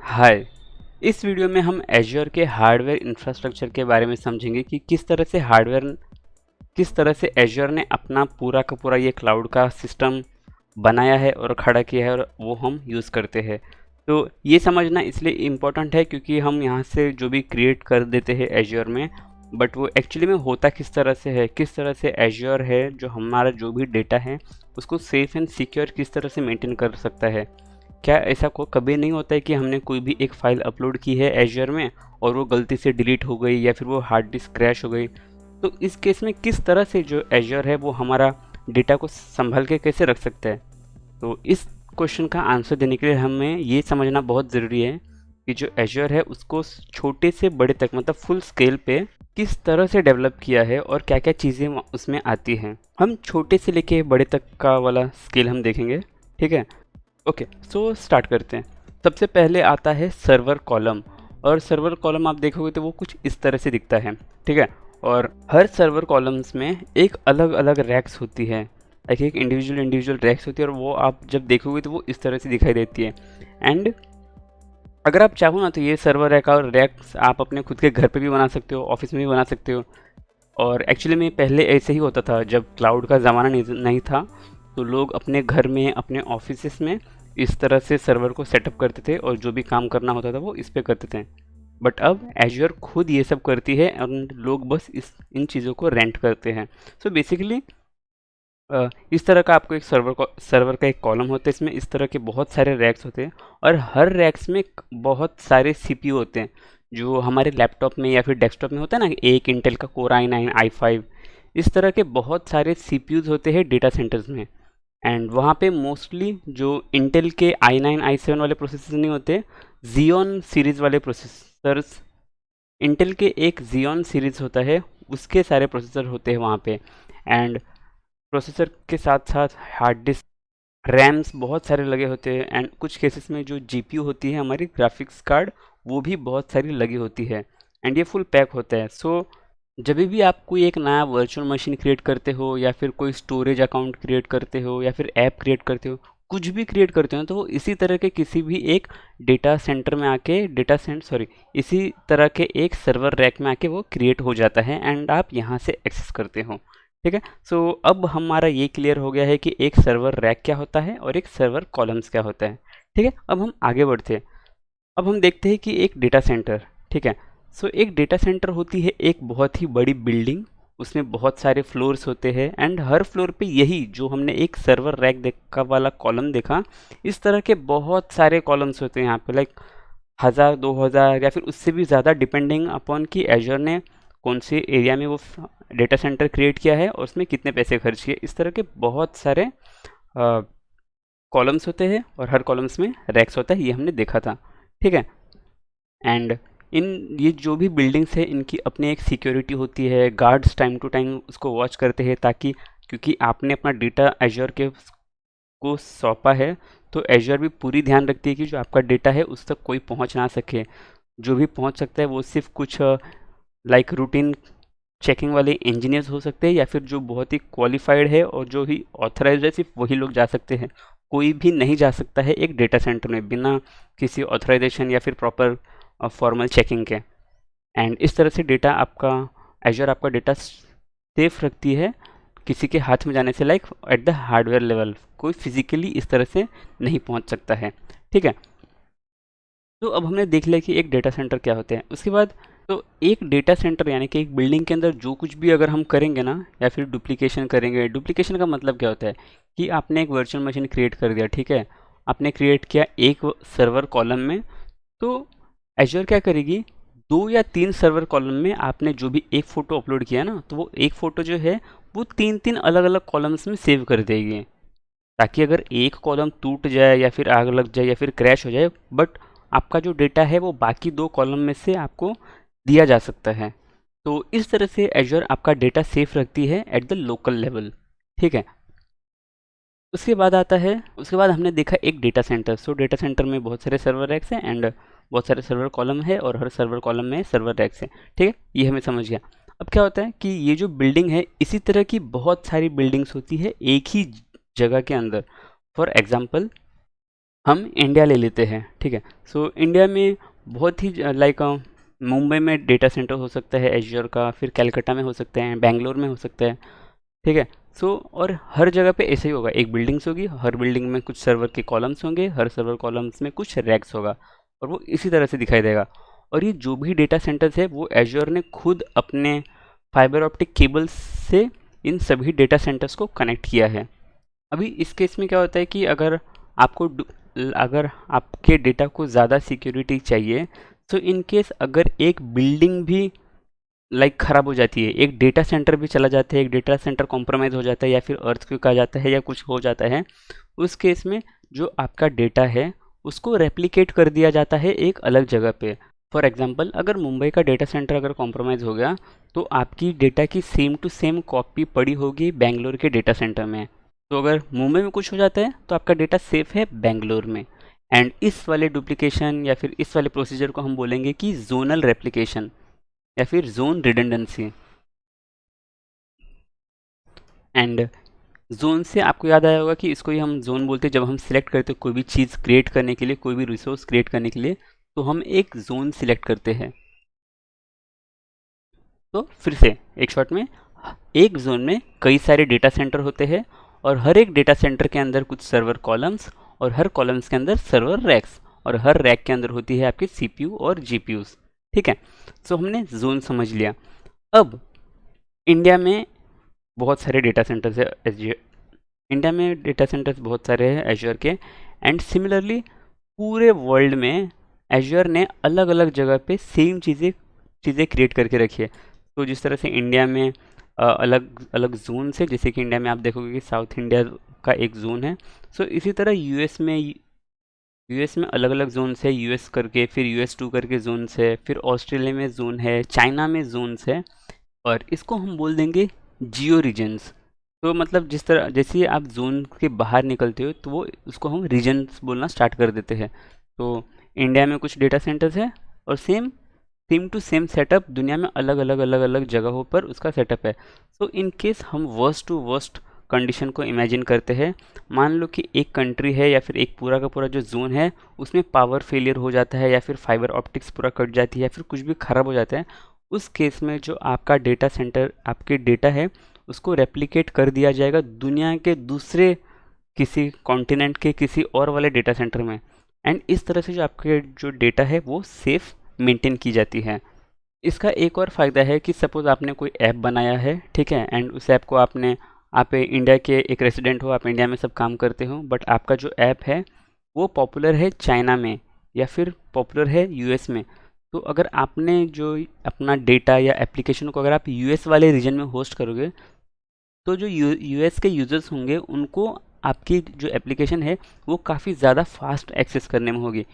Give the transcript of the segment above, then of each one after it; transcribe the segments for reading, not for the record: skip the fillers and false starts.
हाय। इस वीडियो में हम एज्योर के हार्डवेयर इंफ्रास्ट्रक्चर के बारे में समझेंगे कि किस तरह से एज्योर ने अपना पूरा का पूरा ये क्लाउड का सिस्टम बनाया है और खड़ा किया है और वो हम यूज़ करते हैं। तो ये समझना इसलिए इम्पोर्टेंट है क्योंकि हम यहाँ से जो भी क्रिएट कर देते हैं एज्योर में, बट वो एक्चुअली में होता किस तरह से है, किस तरह से एज्योर है जो हमारा जो भी डेटा है उसको सेफ़ एंड सिक्योर किस तरह से मेंटेन कर सकता है। क्या ऐसा को कभी नहीं होता है कि हमने कोई भी एक फ़ाइल अपलोड की है एज़्योर में और वो गलती से डिलीट हो गई या फिर वो हार्ड डिस्क क्रैश हो गई। तो इस केस में किस तरह से जो एज़्योर है वो हमारा डेटा को सँभाल के कैसे रख सकता है? तो इस क्वेश्चन का आंसर देने के लिए हमें ये समझना बहुत ज़रूरी है कि जो एज़्योर है उसको छोटे से बड़े तक मतलब फुल स्केल पे किस तरह से डेवलप किया है और क्या-क्या चीज़ें उसमें आती हैं। हम छोटे से लेके बड़े तक का वाला स्केल हम देखेंगे, ठीक है? ओके, सो स्टार्ट करते हैं। सबसे पहले आता है सर्वर कॉलम, और सर्वर कॉलम आप देखोगे तो वो कुछ इस तरह से दिखता है, ठीक है? और हर सर्वर कॉलम्स में एक अलग-अलग रैक्स होती है, एक इंडिविजुअल रैक्स होती है और वो आप जब देखोगे तो वो इस तरह से दिखाई देती है। एंड अगर आप चाहो ना तो ये सर्वर रैक और रैक्स आप अपने खुद के घर पे भी बना सकते हो, ऑफिस में भी बना सकते हो। और एक्चुअली में पहले ऐसे ही होता था, जब क्लाउड का ज़माना नहीं था तो लोग अपने घर में, अपने ऑफिसेस में इस तरह से सर्वर को सेटअप करते थे और जो भी काम करना होता था वो इस पे करते थे। बट अब एज्योर खुद ये सब करती है और लोग बस इन चीज़ों को रेंट करते हैं। सो बेसिकली इस तरह का आपको एक सर्वर का एक कॉलम होता है, इसमें इस तरह के बहुत सारे रैक्स होते हैं और हर रैक्स में बहुत सारे सीपीयू होते हैं जो हमारे लैपटॉप में या फिर डेस्कटॉप में होता है ना, एक इंटेल का कोर i9 i5, इस तरह के बहुत सारे सीपीयूज होते हैं डेटा सेंटर्स में। एंड वहाँ पे मोस्टली जो इंटेल के i9 i7 वाले प्रोसेसर नहीं होते, Xeon सीरीज़ वाले प्रोसेसर्स, इंटेल के एक Xeon सीरीज़ होता है उसके सारे प्रोसेसर होते हैं वहाँ पे। एंड प्रोसेसर के साथ साथ हार्ड डिस्क, रैम्स बहुत सारे लगे होते हैं एंड कुछ केसेस में जो जीपीयू होती है हमारी ग्राफिक्स कार्ड, वो भी बहुत सारी लगी होती है एंड ये फुल पैक होता है। सो जब भी आप कोई एक नया वर्चुअल मशीन क्रिएट करते हो या फिर कोई स्टोरेज अकाउंट क्रिएट करते हो या फिर ऐप क्रिएट करते हो, कुछ भी क्रिएट करते हो तो वो इसी तरह के किसी भी एक डेटा सेंटर में आके इसी तरह के एक सर्वर रैक में आके वो क्रिएट हो जाता है एंड आप यहाँ से एक्सेस करते हो, ठीक है? सो अब हमारा ये क्लियर हो गया है कि एक सर्वर रैक क्या होता है और एक सर्वर कॉलम्स क्या होता है, ठीक है? अब हम आगे बढ़ते हैं। अब हम देखते हैं कि एक डेटा सेंटर, ठीक है? सो एक डेटा सेंटर होती है एक बहुत ही बड़ी बिल्डिंग, उसमें बहुत सारे फ्लोर्स होते हैं एंड हर फ्लोर पे यही जो हमने एक सर्वर रैक देखा वाला कॉलम देखा, इस तरह के बहुत सारे कॉलम्स होते हैं यहाँ पे, लाइक 1000 2000 या फिर उससे भी ज़्यादा, डिपेंडिंग अपॉन कि एज्योर ने कौन से एरिया में वो डेटा सेंटर क्रिएट किया है और उसमें कितने पैसे खर्च किए। इस तरह के बहुत सारे कॉलम्स होते हैं और हर कॉलम्स में रैक्स होता है, ये हमने देखा था, ठीक है? एंड ये जो भी बिल्डिंग्स है इनकी अपनी एक सिक्योरिटी होती है, गार्ड्स टाइम टू टाइम उसको वॉच करते हैं, ताकि क्योंकि आपने अपना डेटा एज्योर के को सौंपा है तो एज्योर भी पूरी ध्यान रखती है कि जो आपका डेटा है उस तक कोई पहुंच ना सके। जो भी पहुंच सकता है वो सिर्फ कुछ लाइक रूटीन चेकिंग वाले इंजीनियर्स हो सकते हैं या फिर जो बहुत ही क्वालिफाइड है और जो ही ऑथराइज्ड है, सिर्फ वही लोग जा सकते हैं। कोई भी नहीं जा सकता है एक डेटा सेंटर में बिना किसी ऑथराइजेशन या फिर प्रॉपर फॉर्मल चेकिंग के। एंड इस तरह से डेटा आपका एज्योर आपका डेटा सेफ रखती है किसी के हाथ में जाने से, like at the hardware level कोई फिजिकली इस तरह से नहीं पहुंच सकता है, ठीक है? तो अब हमने देख लिया कि एक डेटा सेंटर क्या होते हैं। उसके बाद तो एक डेटा सेंटर यानी कि एक बिल्डिंग के अंदर जो कुछ भी अगर हम करेंगे ना या फिर डुप्लीकेशन करेंगे, डुप्लीकेशन का मतलब क्या होता है कि आपने एक वर्चुअल मशीन क्रिएट कर दिया, ठीक है? आपने क्रिएट किया एक सर्वर कॉलम में, तो एज्योर क्या करेगी, 2 या 3 सर्वर कॉलम में आपने जो भी एक फ़ोटो अपलोड किया ना, तो वो एक फ़ोटो जो है वो 3-3 अलग-अलग कॉलम्स में सेव कर देगी, ताकि अगर एक कॉलम टूट जाए या फिर आग लग जाए या फिर क्रैश हो जाए, बट आपका जो डेटा है वो बाकी 2 कॉलम में से आपको दिया जा सकता है। तो इस तरह से एज्योर आपका डेटा सेफ रखती है एट द लोकल लेवल, ठीक है? उसके बाद हमने देखा एक डेटा सेंटर। सो डेटा सेंटर में बहुत सारे सर्वर रैक्स हैं एंड बहुत सारे सर्वर कॉलम है और हर सर्वर कॉलम में सर्वर रैक्स हैं, ठीक है? ये हमें समझ गया। अब क्या होता है कि ये जो बिल्डिंग है इसी तरह की बहुत सारी बिल्डिंग्स होती है एक ही जगह के अंदर। फॉर एग्जांपल हम इंडिया ले लेते हैं, ठीक है। सो इंडिया में बहुत ही लाइक मुंबई में डेटा सेंटर हो सकता है एज्योर का, फिर कलकत्ता में हो सकते हैं, बैंगलोर में हो सकता है, ठीक है। सो और हर जगह पे ऐसे ही होगा, एक बिल्डिंग्स होगी, हर बिल्डिंग में कुछ सर्वर के कॉलम्स होंगे, हर सर्वर कॉलम्स में कुछ रैक्स होगा, और वो इसी तरह से दिखाई देगा। और ये जो भी डेटा सेंटर्स है वो एज्योर ने खुद अपने फाइबर ऑप्टिक केबल्स से इन सभी डेटा सेंटर्स को कनेक्ट किया है। अभी इस केस में क्या होता है कि आपको अगर आपके डेटा को ज़्यादा सिक्योरिटी चाहिए, तो इन केस अगर एक बिल्डिंग भी ख़राब हो जाती है, एक डेटा सेंटर भी चला जाता है, एक डेटा सेंटर कॉम्प्रोमाइज़ हो जाता है, या फिर अर्थक्वेक आ जाता है, या कुछ हो जाता है, उस केस में जो आपका डेटा है उसको रेप्लिकेट कर दिया जाता है एक अलग जगह पे। फॉर एग्जांपल, अगर मुंबई का डेटा सेंटर अगर कॉम्प्रोमाइज़ हो गया, तो आपकी डेटा की सेम टू सेम कॉपी पड़ी होगी बेंगलोर के डेटा सेंटर में। तो अगर मुंबई में कुछ हो जाता है तो आपका डेटा सेफ है बेंगलोर में। एंड इस वाले डुप्लीकेशन या फिर इस वाले प्रोसीजर को हम बोलेंगे कि जोनल रेप्लिकेशन या फिर जोन रिडंडेंसी। एंड जोन से आपको याद आया होगा कि इसको ही हम जोन बोलते हैं, जब हम सिलेक्ट करते हैं कोई भी चीज़ क्रिएट करने के लिए, कोई भी रिसोर्स क्रिएट करने के लिए, तो हम एक जोन सिलेक्ट करते हैं। तो फिर से एक शॉट में, एक जोन में कई सारे डेटा सेंटर होते हैं, और हर एक डेटा सेंटर के अंदर कुछ सर्वर कॉलम्स, और हर कॉलम्स के अंदर सर्वर रैक्स, और हर रैक के अंदर होती है आपकी सीपीयू और जीपीयूज, ठीक है। सो हमने जोन समझ लिया। अब इंडिया में बहुत सारे डेटा सेंटर्स है, इंडिया में डेटा सेंटर्स बहुत सारे हैं एज्योर के। एंड सिमिलरली पूरे वर्ल्ड में एज्योर ने अलग अलग जगह पे सेम चीज़ें चीज़ें क्रिएट करके रखी है। तो जिस तरह से इंडिया में अलग अलग जोन है, जैसे कि इंडिया में आप देखोगे कि साउथ इंडिया का एक जोन है। सो इसी तरह यूएस में अलग अलग जोन्स है, यूएस करके, फिर यूएस 2 करके जोन्स है, फिर ऑस्ट्रेलिया में जोन है, चाइना में जोन्स है, और इसको हम बोल देंगे जियो रीजन्स। तो मतलब जिस तरह जैसे ही आप जोन के बाहर निकलते हो तो वो उसको हम रीजन्स बोलना स्टार्ट कर देते हैं। तो इंडिया में कुछ डेटा सेंटर्स है, और same same to same setup दुनिया में अलग अलग जगहों पर उसका सेटअप है। सो इन केस हम वर्स्ट टू वर्स्ट कंडीशन को इमेजिन करते हैं। मान लो कि एक कंट्री है या फिर एक पूरा का पूरा जो जोन है उसमें पावर फेलियर हो जाता है, या फिर फाइबर ऑप्टिक्स पूरा कट जाती है, या फिर कुछ भी ख़राब हो जाता है। उस केस में जो आपका डेटा सेंटर, आपके डेटा है, उसको रेप्लिकेट कर दिया जाएगा दुनिया के दूसरे किसी कॉन्टिनेंट के किसी और वाले डेटा सेंटर में। एंड इस तरह से जो आपके जो डेटा है वो सेफ मेंटेन की जाती है। इसका एक और फ़ायदा है कि सपोज़ आपने कोई ऐप बनाया है, ठीक है, एंड उस ऐप को आप इंडिया के एक रेसिडेंट हो, आप इंडिया में सब काम करते हो, बट आपका जो ऐप है वो पॉपुलर है चाइना में, या फिर पॉपुलर है यूएस में। तो अगर आपने जो अपना डेटा या एप्लीकेशन को अगर आप यूएस वाले रीजन में होस्ट करोगे, तो जो यूएस के यूज़र्स होंगे उनको आपकी जो एप्लीकेशन है वो काफ़ी ज़्यादा फास्ट एक्सेस करने में होगी।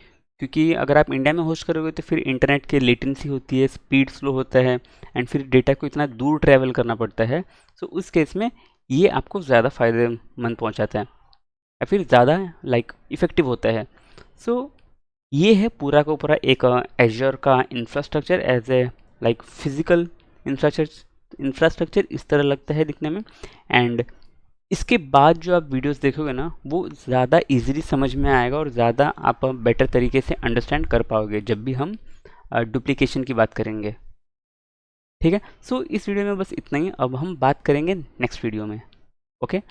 क्योंकि अगर आप इंडिया में होस्ट करोगे तो फिर इंटरनेट की लेटेंसी होती है, स्पीड स्लो होता है, एंड फिर डेटा को इतना दूर ट्रैवल करना पड़ता है। सो उस केस में ये आपको ज़्यादा फ़ायदेमंद पहुंचाता है, या फिर ज़्यादा इफ़ेक्टिव होता है। सो ये है पूरा का पूरा एक एज्योर का infrastructure, as a physical infrastructure इस तरह लगता है दिखने में। एंड इसके बाद जो आप वीडियोस देखोगे ना वो ज़्यादा इजीली समझ में आएगा, और ज़्यादा आप बेटर तरीके से अंडरस्टैंड कर पाओगे जब भी हम डुप्लीकेशन की बात करेंगे, ठीक है। सो इस वीडियो में बस इतना ही, अब हम बात करेंगे नेक्स्ट वीडियो में। ओके।